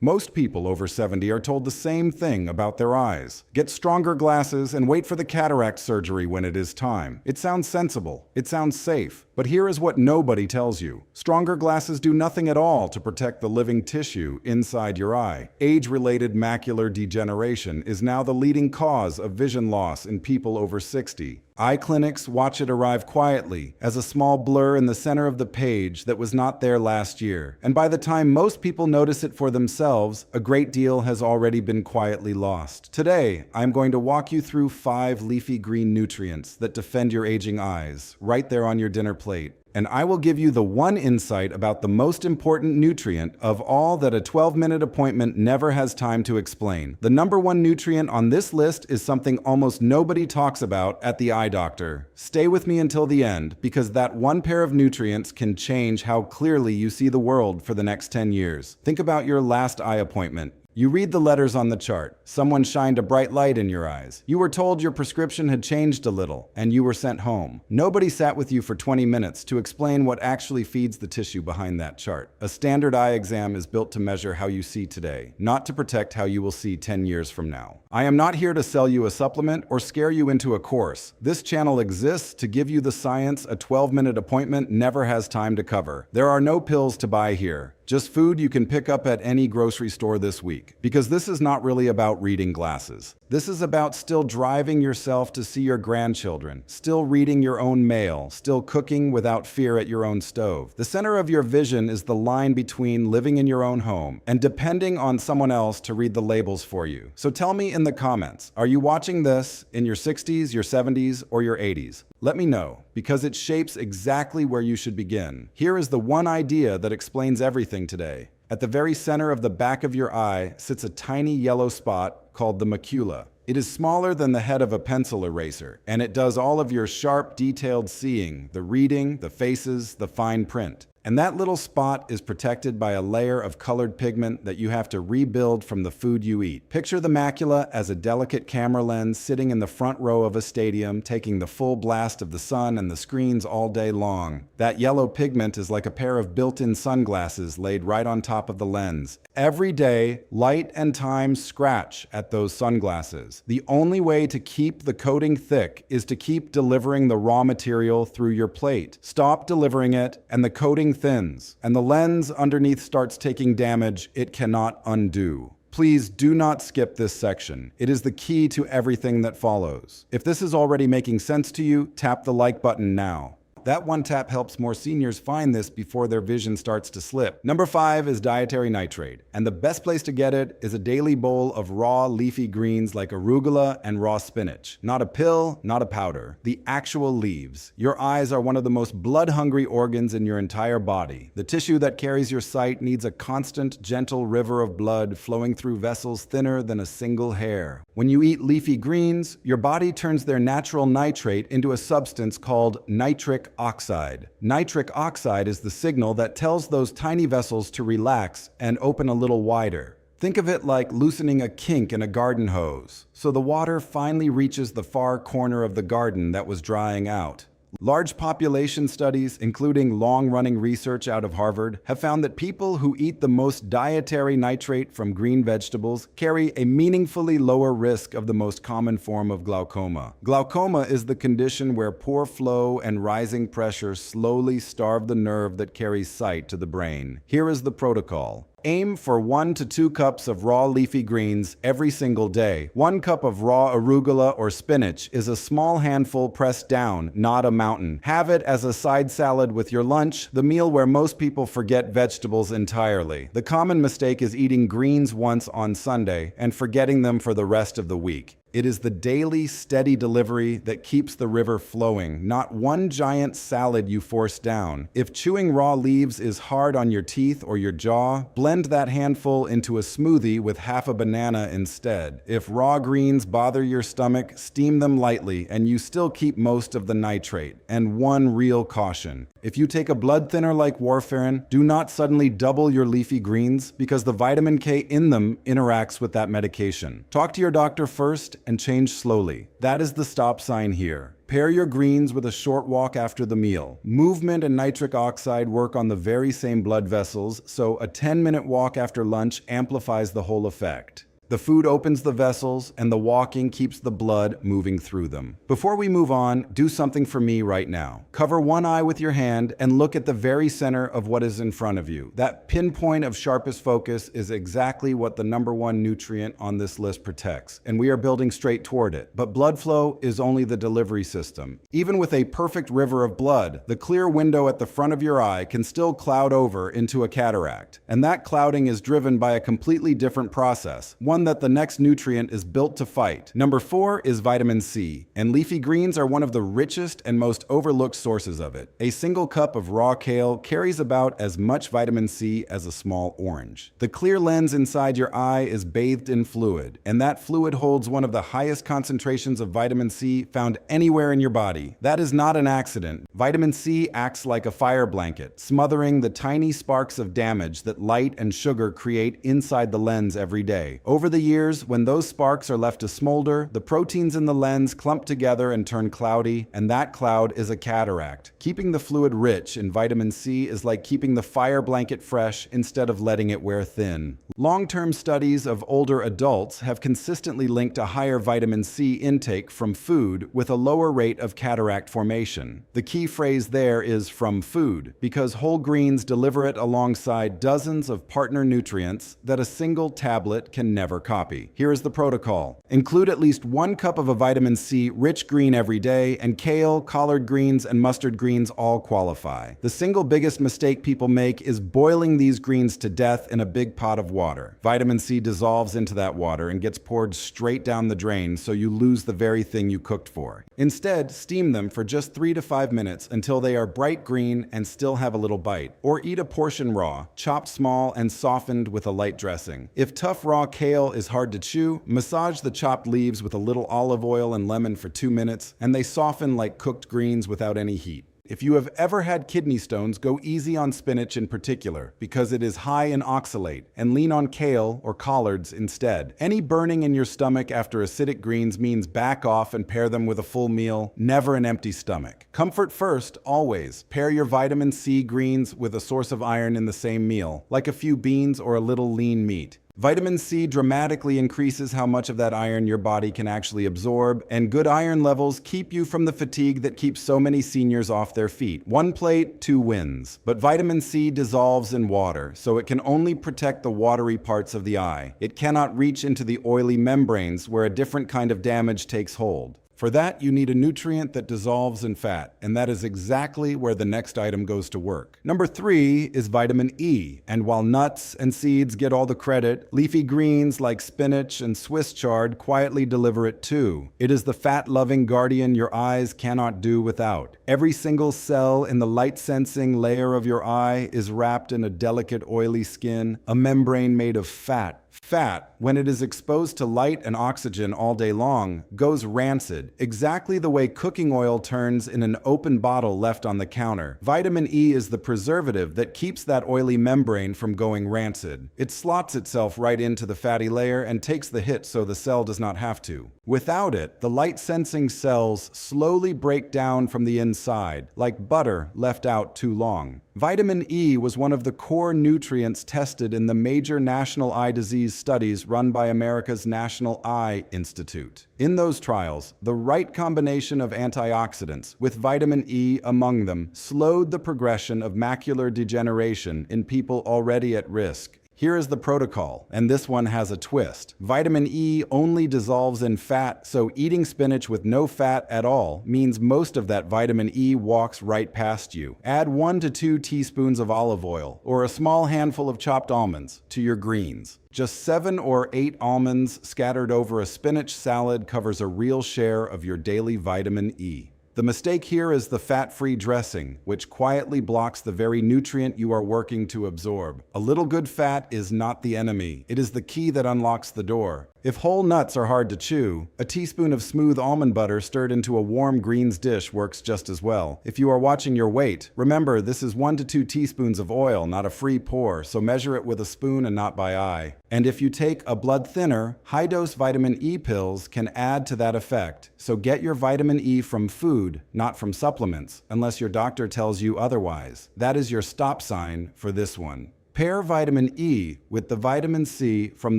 Most people over 70 are told the same thing about their eyes. Get stronger glasses and wait for the cataract surgery when it is time. It sounds sensible. It sounds safe. But here is what nobody tells you. Stronger glasses do nothing at all to protect the living tissue inside your eye. Age-related macular degeneration is now the leading cause of vision loss in people over 60. Eye clinics watch it arrive quietly, as a small blur in the center of the page that was not there last year. And by the time most people notice it for themselves, a great deal has already been quietly lost. Today, I'm going to walk you through 5 leafy-green nutrients that defend your aging eyes, right there on your dinner plate. And I will give you the one insight about the most important nutrient of all that a 12-minute appointment never has time to explain. The number 1 nutrient on this list is something almost nobody talks about at the eye doctor. Stay with me until the end, because that one pair of nutrients can change how clearly you see the world for the next 10 years. Think about your last eye appointment. You read the letters on the chart. Someone shined a bright light in your eyes. You were told your prescription had changed a little, and you were sent home. Nobody sat with you for 20 minutes to explain what actually feeds the tissue behind that chart. A standard eye exam is built to measure how you see today, not to protect how you will see 10 years from now. I am not here to sell you a supplement or scare you into a course. This channel exists to give you the science a 12-minute appointment never has time to cover. There are no pills to buy here. Just food you can pick up at any grocery store this week. Because this is not really about reading glasses. This is about still driving yourself to see your grandchildren, still reading your own mail, still cooking without fear at your own stove. The center of your vision is the line between living in your own home and depending on someone else to read the labels for you. So tell me in the comments, are you watching this in your 60s, your 70s, or your 80s? Let me know, because it shapes exactly where you should begin. Here is the one idea that explains everything today. At the very center of the back of your eye sits a tiny yellow spot called the macula. It is smaller than the head of a pencil eraser, and it does all of your sharp, detailed seeing, the reading, the faces, the fine print. And that little spot is protected by a layer of colored pigment that you have to rebuild from the food you eat. Picture the macula as a delicate camera lens sitting in the front row of a stadium, taking the full blast of the sun and the screens all day long. That yellow pigment is like a pair of built-in sunglasses laid right on top of the lens. Every day, light and time scratch at those sunglasses. The only way to keep the coating thick is to keep delivering the raw material through your plate. Stop delivering it, and the coating thins, and the lens underneath starts taking damage it cannot undo. Please do not skip this section. It is the key to everything that follows. If this is already making sense to you, tap the like button now. That one tap helps more seniors find this before their vision starts to slip. Number 5 is dietary nitrate, and the best place to get it is a daily bowl of raw leafy greens like arugula and raw spinach. Not a pill, not a powder. The actual leaves. Your eyes are one of the most blood-hungry organs in your entire body. The tissue that carries your sight needs a constant, gentle river of blood flowing through vessels thinner than a single hair. When you eat leafy greens, your body turns their natural nitrate into a substance called nitric oxide. Nitric oxide is the signal that tells those tiny vessels to relax and open a little wider. Think of it like loosening a kink in a garden hose, so the water finally reaches the far corner of the garden that was drying out. Large population studies, including long-running research out of Harvard, have found that people who eat the most dietary nitrate from green vegetables carry a meaningfully lower risk of the most common form of glaucoma. Glaucoma is the condition where poor flow and rising pressure slowly starve the nerve that carries sight to the brain. Here is the protocol. Aim for 1 to 2 cups of raw leafy greens every single day. 1 cup of raw arugula or spinach is a small handful pressed down, not a mountain. Have it as a side salad with your lunch, the meal where most people forget vegetables entirely. The common mistake is eating greens once on Sunday and forgetting them for the rest of the week. It is the daily, steady delivery that keeps the river flowing, not one giant salad you force down. If chewing raw leaves is hard on your teeth or your jaw, blend that handful into a smoothie with half a banana instead. If raw greens bother your stomach, steam them lightly and you still keep most of the nitrate. And one real caution. If you take a blood thinner like warfarin, do not suddenly double your leafy greens because the vitamin K in them interacts with that medication. Talk to your doctor first and change slowly. That is the stop sign here. Pair your greens with a short walk after the meal. Movement and nitric oxide work on the very same blood vessels, so a 10-minute walk after lunch amplifies the whole effect. The food opens the vessels, and the walking keeps the blood moving through them. Before we move on, do something for me right now. Cover one eye with your hand and look at the very center of what is in front of you. That pinpoint of sharpest focus is exactly what the #1 nutrient on this list protects, and we are building straight toward it. But blood flow is only the delivery system. Even with a perfect river of blood, the clear window at the front of your eye can still cloud over into a cataract. And that clouding is driven by a completely different process, one that the next nutrient is built to fight. Number 4 is vitamin C, and leafy greens are one of the richest and most overlooked sources of it. A single cup of raw kale carries about as much vitamin C as a small orange. The clear lens inside your eye is bathed in fluid, and that fluid holds one of the highest concentrations of vitamin C found anywhere in your body. That is not an accident. Vitamin C acts like a fire blanket, smothering the tiny sparks of damage that light and sugar create inside the lens every day. Over the years, when those sparks are left to smolder, the proteins in the lens clump together and turn cloudy, and that cloud is a cataract. Keeping the fluid rich in vitamin C is like keeping the fire blanket fresh instead of letting it wear thin. Long-term studies of older adults have consistently linked a higher vitamin C intake from food with a lower rate of cataract formation. The key phrase there is "from food," because whole greens deliver it alongside dozens of partner nutrients that a single tablet can never copy. Here is the protocol. Include at least 1 cup of a vitamin C rich green every day, and kale, collard greens, and mustard greens all qualify. The single biggest mistake people make is boiling these greens to death in a big pot of water. Vitamin C dissolves into that water and gets poured straight down the drain, so you lose the very thing you cooked for. Instead, steam them for just 3 to 5 minutes until they are bright green and still have a little bite. Or eat a portion raw, chopped small and softened with a light dressing. If tough raw kale is hard to chew, massage the chopped leaves with a little olive oil and lemon for 2 minutes, and they soften like cooked greens without any heat. If you have ever had kidney stones, go easy on spinach in particular, because it is high in oxalate, and lean on kale or collards instead. Any burning in your stomach after acidic greens means back off and pair them with a full meal, never an empty stomach. Comfort first, always. Pair your vitamin C greens with a source of iron in the same meal, like a few beans or a little lean meat. Vitamin C dramatically increases how much of that iron your body can actually absorb, and good iron levels keep you from the fatigue that keeps so many seniors off their feet. 1 plate, 2 wins. But vitamin C dissolves in water, so it can only protect the watery parts of the eye. It cannot reach into the oily membranes where a different kind of damage takes hold. For that, you need a nutrient that dissolves in fat, and that is exactly where the next item goes to work. Number 3 is vitamin E, and while nuts and seeds get all the credit, leafy greens like spinach and Swiss chard quietly deliver it too. It is the fat-loving guardian your eyes cannot do without. Every single cell in the light-sensing layer of your eye is wrapped in a delicate oily skin, a membrane made of fat. Fat, when it is exposed to light and oxygen all day long, goes rancid, exactly the way cooking oil turns in an open bottle left on the counter. Vitamin E is the preservative that keeps that oily membrane from going rancid. It slots itself right into the fatty layer and takes the hit so the cell does not have to. Without it, the light-sensing cells slowly break down from the inside, like butter left out too long. Vitamin E was one of the core nutrients tested in the major national eye disease studies run by America's National Eye Institute. In those trials, the right combination of antioxidants, with vitamin E among them, slowed the progression of macular degeneration in people already at risk. Here is the protocol, and this one has a twist. Vitamin E only dissolves in fat, so eating spinach with no fat at all means most of that vitamin E walks right past you. Add 1 to 2 teaspoons of olive oil, or a small handful of chopped almonds, to your greens. Just 7 or 8 almonds scattered over a spinach salad covers a real share of your daily vitamin E. The mistake here is the fat-free dressing, which quietly blocks the very nutrient you are working to absorb. A little good fat is not the enemy. It is the key that unlocks the door. If whole nuts are hard to chew, a teaspoon of smooth almond butter stirred into a warm greens dish works just as well. If you are watching your weight, remember this is 1 to 2 teaspoons of oil, not a free pour, so measure it with a spoon and not by eye. And if you take a blood thinner, high-dose vitamin E pills can add to that effect. So get your vitamin E from food food, not from supplements, unless your doctor tells you otherwise. That is your stop sign for this one. Pair vitamin E with the vitamin C from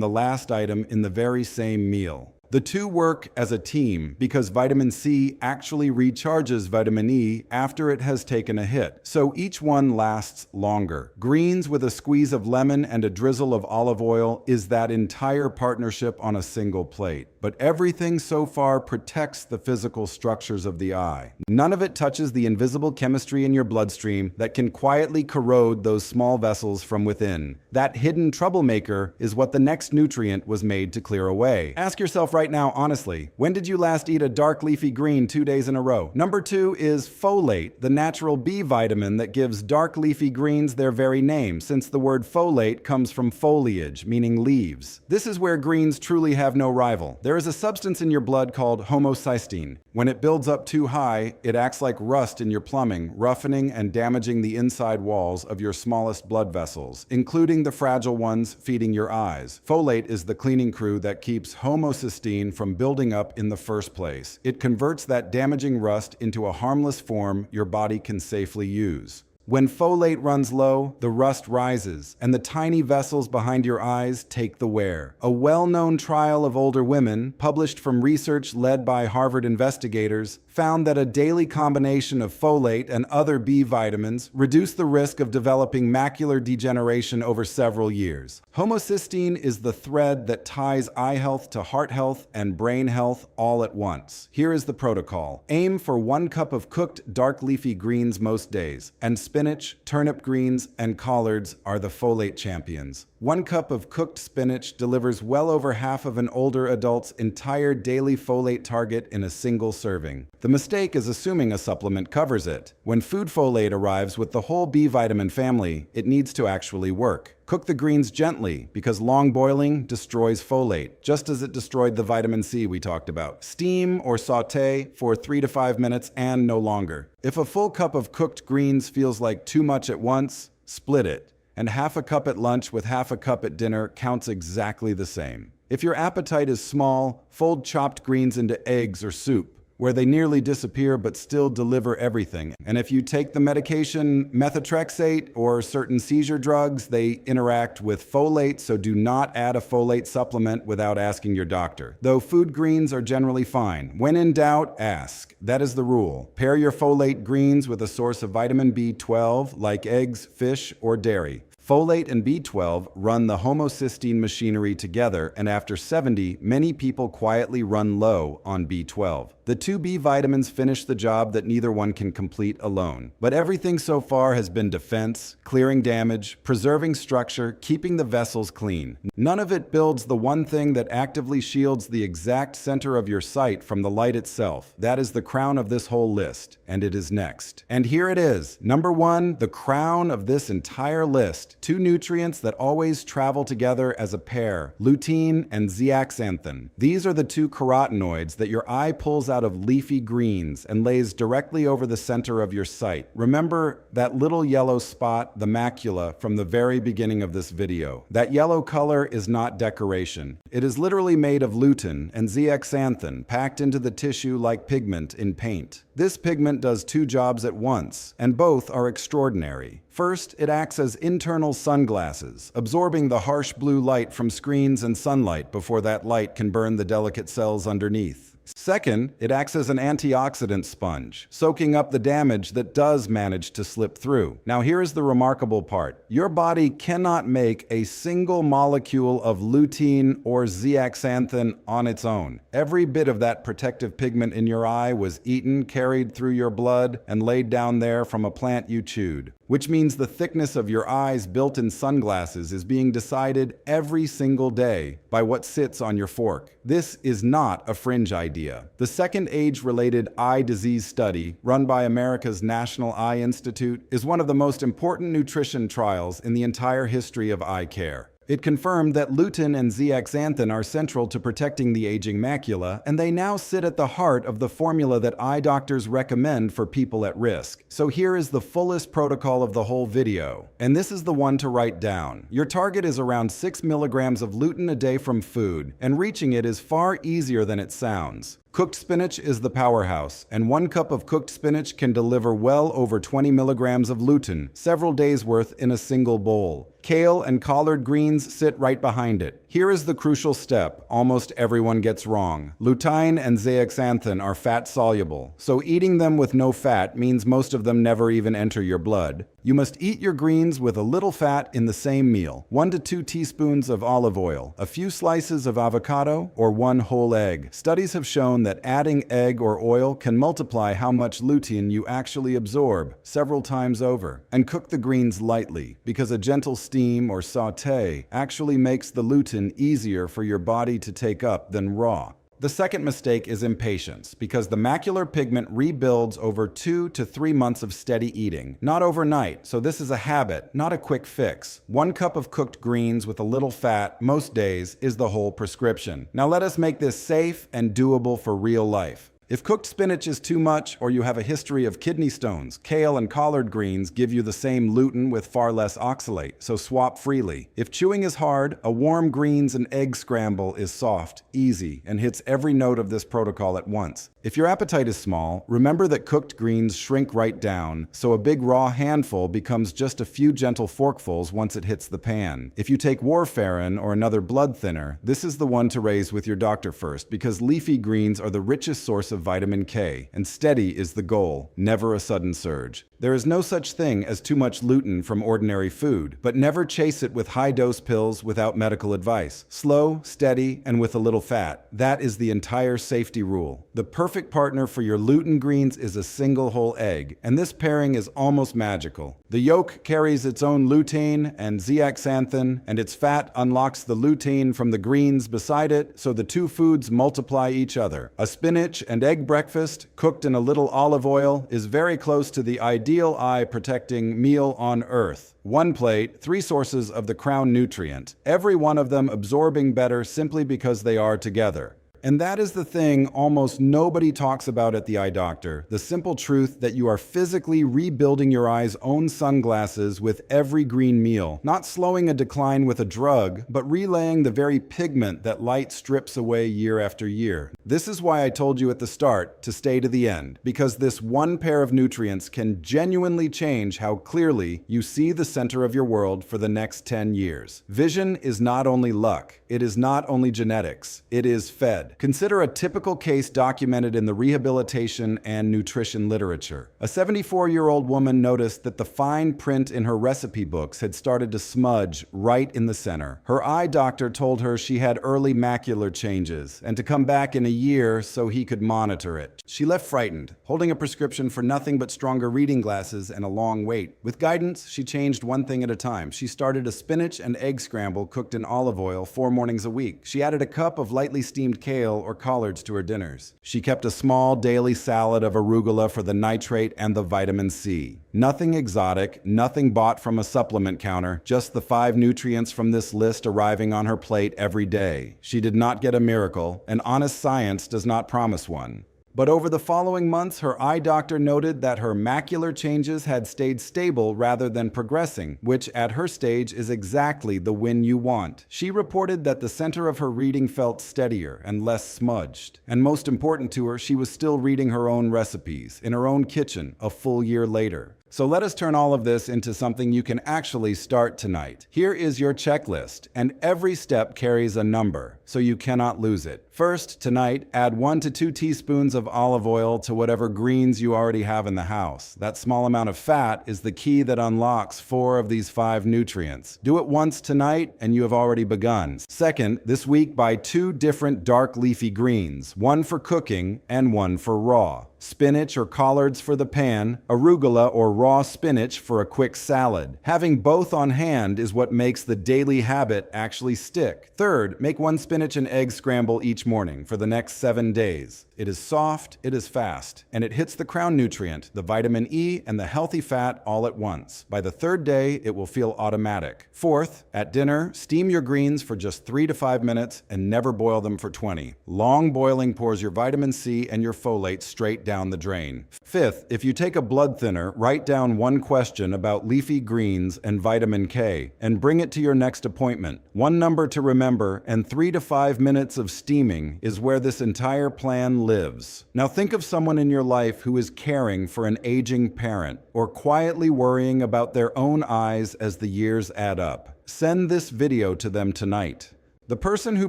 the last item in the very same meal. The two work as a team because vitamin C actually recharges vitamin E after it has taken a hit, so each one lasts longer. Greens with a squeeze of lemon and a drizzle of olive oil is that entire partnership on a single plate. But everything so far protects the physical structures of the eye. None of it touches the invisible chemistry in your bloodstream that can quietly corrode those small vessels from within. That hidden troublemaker is what the next nutrient was made to clear away. Ask yourself right now, honestly, when did you last eat a dark leafy green 2 days in a row? Number 2 is folate, the natural B vitamin that gives dark leafy greens their very name, since the word folate comes from foliage, meaning leaves. This is where greens truly have no rival. There is a substance in your blood called homocysteine. When it builds up too high, it acts like rust in your plumbing, roughening and damaging the inside walls of your smallest blood vessels, including the fragile ones feeding your eyes. Folate is the cleaning crew that keeps homocysteine from building up in the first place. It converts that damaging rust into a harmless form your body can safely use. When folate runs low, the rust rises, and the tiny vessels behind your eyes take the wear. A well-known trial of older women, published from research led by Harvard investigators, found that a daily combination of folate and other B vitamins reduced the risk of developing macular degeneration over several years. Homocysteine is the thread that ties eye health to heart health and brain health all at once. Here is the protocol. Aim for 1 cup of cooked dark leafy greens most days, and spinach, turnip greens, and collards are the folate champions. 1 cup of cooked spinach delivers well over half of an older adult's entire daily folate target in a single serving. The mistake is assuming a supplement covers it. When food folate arrives with the whole B vitamin family, it needs to actually work. Cook the greens gently because long boiling destroys folate, just as it destroyed the vitamin C we talked about. Steam or sauté for 3 to 5 minutes and no longer. If a full cup of cooked greens feels like too much at once, split it. And half a cup at lunch with half a cup at dinner counts exactly the same. If your appetite is small, fold chopped greens into eggs or soup, where they nearly disappear but still deliver everything. And if you take the medication methotrexate or certain seizure drugs, they interact with folate, so do not add a folate supplement without asking your doctor. Though food greens are generally fine. When in doubt, ask. That is the rule. Pair your folate greens with a source of vitamin B12 like eggs, fish, or dairy. Folate and B12 run the homocysteine machinery together, and after 70, many people quietly run low on B12. The 2 B vitamins finish the job that neither one can complete alone. But everything so far has been defense, clearing damage, preserving structure, keeping the vessels clean. None of it builds the one thing that actively shields the exact center of your sight from the light itself. That is the crown of this whole list, and it is next. And here it is. Number 1, the crown of this entire list. 2 nutrients that always travel together as a pair, lutein and zeaxanthin. These are the 2 carotenoids that your eye pulls out of leafy greens and lays directly over the center of your sight. Remember that little yellow spot, the macula, from the very beginning of this video. That yellow color is not decoration. It is literally made of lutein and zeaxanthin packed into the tissue like pigment in paint. This pigment does 2 jobs at once, and both are extraordinary. First, it acts as internal sunglasses, absorbing the harsh blue light from screens and sunlight before that light can burn the delicate cells underneath. Second, it acts as an antioxidant sponge, soaking up the damage that does manage to slip through. Now here is the remarkable part. Your body cannot make a single molecule of lutein or zeaxanthin on its own. Every bit of that protective pigment in your eye was eaten, carried through your blood, and laid down there from a plant you chewed. Which means the thickness of your eye's built-in sunglasses is being decided every single day by what sits on your fork. This is not a fringe idea. The second age-related eye disease study, run by America's National Eye Institute, is one of the most important nutrition trials in the entire history of eye care. It confirmed that lutein and zeaxanthin are central to protecting the aging macula, and they now sit at the heart of the formula that eye doctors recommend for people at risk. So here is the fullest protocol of the whole video, and this is the one to write down. Your target is around 6 milligrams of lutein a day from food, and reaching it is far easier than it sounds. Cooked spinach is the powerhouse, and 1 cup of cooked spinach can deliver well over 20 milligrams of lutein, several days' worth in a single bowl. Kale and collard greens sit right behind it. Here is the crucial step almost everyone gets wrong. Lutein and zeaxanthin are fat-soluble, so eating them with no fat means most of them never even enter your blood. You must eat your greens with a little fat in the same meal. 1 to 2 teaspoons of olive oil, a few slices of avocado, or 1 whole egg. Studies have shown that adding egg or oil can multiply how much lutein you actually absorb several times over. And cook the greens lightly, because a gentle steam or sauté actually makes the lutein easier for your body to take up than raw. The second mistake is impatience, because the macular pigment rebuilds over 2 to 3 months of steady eating, not overnight, so this is a habit, not a quick fix. 1 cup of cooked greens with a little fat, most days, is the whole prescription. Now let us make this safe and doable for real life. If cooked spinach is too much, or you have a history of kidney stones, kale and collard greens give you the same lutein with far less oxalate, so swap freely. If chewing is hard, a warm greens and egg scramble is soft, easy, and hits every note of this protocol at once. If your appetite is small, remember that cooked greens shrink right down, so a big raw handful becomes just a few gentle forkfuls once it hits the pan. If you take warfarin or another blood thinner, this is the one to raise with your doctor first, because leafy greens are the richest source of vitamin K, and steady is the goal, never a sudden surge. There is no such thing as too much lutein from ordinary food, but never chase it with high-dose pills without medical advice. Slow, steady, and with a little fat. That is the entire safety rule. The perfect partner for your lutein greens is a single whole egg, and this pairing is almost magical. The yolk carries its own lutein and zeaxanthin, and its fat unlocks the lutein from the greens beside it, so the two foods multiply each other. A spinach and egg breakfast, cooked in a little olive oil, is very close to the ideal eye-protecting meal on Earth. 1 plate, 3 sources of the crown nutrient, every one of them absorbing better simply because they are together. And that is the thing almost nobody talks about at the eye doctor, the simple truth that you are physically rebuilding your eye's own sunglasses with every green meal, not slowing a decline with a drug, but relaying the very pigment that light strips away year after year. This is why I told you at the start to stay to the end, because this one pair of nutrients can genuinely change how clearly you see the center of your world for the next 10 years. Vision is not only luck, it is not only genetics, it is fed. Consider a typical case documented in the rehabilitation and nutrition literature. A 74-year-old woman noticed that the fine print in her recipe books had started to smudge right in the center. Her eye doctor told her she had early macular changes and to come back in a year so he could monitor it. She left frightened, holding a prescription for nothing but stronger reading glasses and a long wait. With guidance, she changed one thing at a time. She started a spinach and egg scramble cooked in olive oil 4 mornings a week. She added a cup of lightly steamed kale or collards to her dinners. She kept a small daily salad of arugula for the nitrate and the vitamin C. Nothing exotic, nothing bought from a supplement counter, just the 5 nutrients from this list arriving on her plate every day. She did not get a miracle, and honest science does not promise one. But over the following months, her eye doctor noted that her macular changes had stayed stable rather than progressing, which at her stage is exactly the win you want. She reported that the center of her reading felt steadier and less smudged. And most important to her, she was still reading her own recipes in her own kitchen a full year later. So let us turn all of this into something you can actually start tonight. Here is your checklist, and every step carries a number, so you cannot lose it. First, tonight, add 1 to 2 teaspoons of olive oil to whatever greens you already have in the house. That small amount of fat is the key that unlocks 4 of these 5 nutrients. Do it once tonight, and you have already begun. Second, this week buy 2 different dark leafy greens, 1 for cooking and 1 for raw. Spinach or collards for the pan, arugula or raw spinach for a quick salad. Having both on hand is what makes the daily habit actually stick. Third, make 1 spinach and egg scramble each morning for the next 7 days. It is soft, it is fast, and it hits the crown nutrient, the vitamin E, and the healthy fat all at once. By the third day, it will feel automatic. Fourth, at dinner, steam your greens for just 3 to 5 minutes and never boil them for 20. Long boiling pours your vitamin C and your folate straight down the drain. Fifth, if you take a blood thinner, write down one question about leafy greens and vitamin K and bring it to your next appointment. One number to remember, and 3 to 5 minutes of steaming is where this entire plan lives. Now think of someone in your life who is caring for an aging parent or quietly worrying about their own eyes as the years add up. Send this video to them tonight. The person who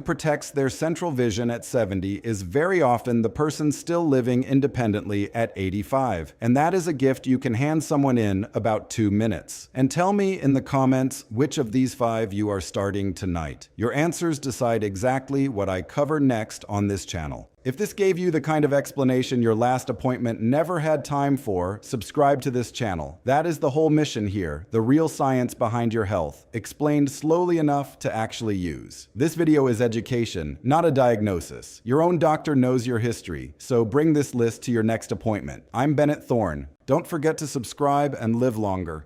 protects their central vision at 70 is very often the person still living independently at 85. And that is a gift you can hand someone in about 2 minutes. And tell me in the comments which of these 5 you are starting tonight. Your answers decide exactly what I cover next on this channel. If this gave you the kind of explanation your last appointment never had time for, subscribe to this channel. That is the whole mission here, the real science behind your health, explained slowly enough to actually use. This video is education, not a diagnosis. Your own doctor knows your history, so bring this list to your next appointment. I'm Bennett Thorne. Don't forget to subscribe and live longer.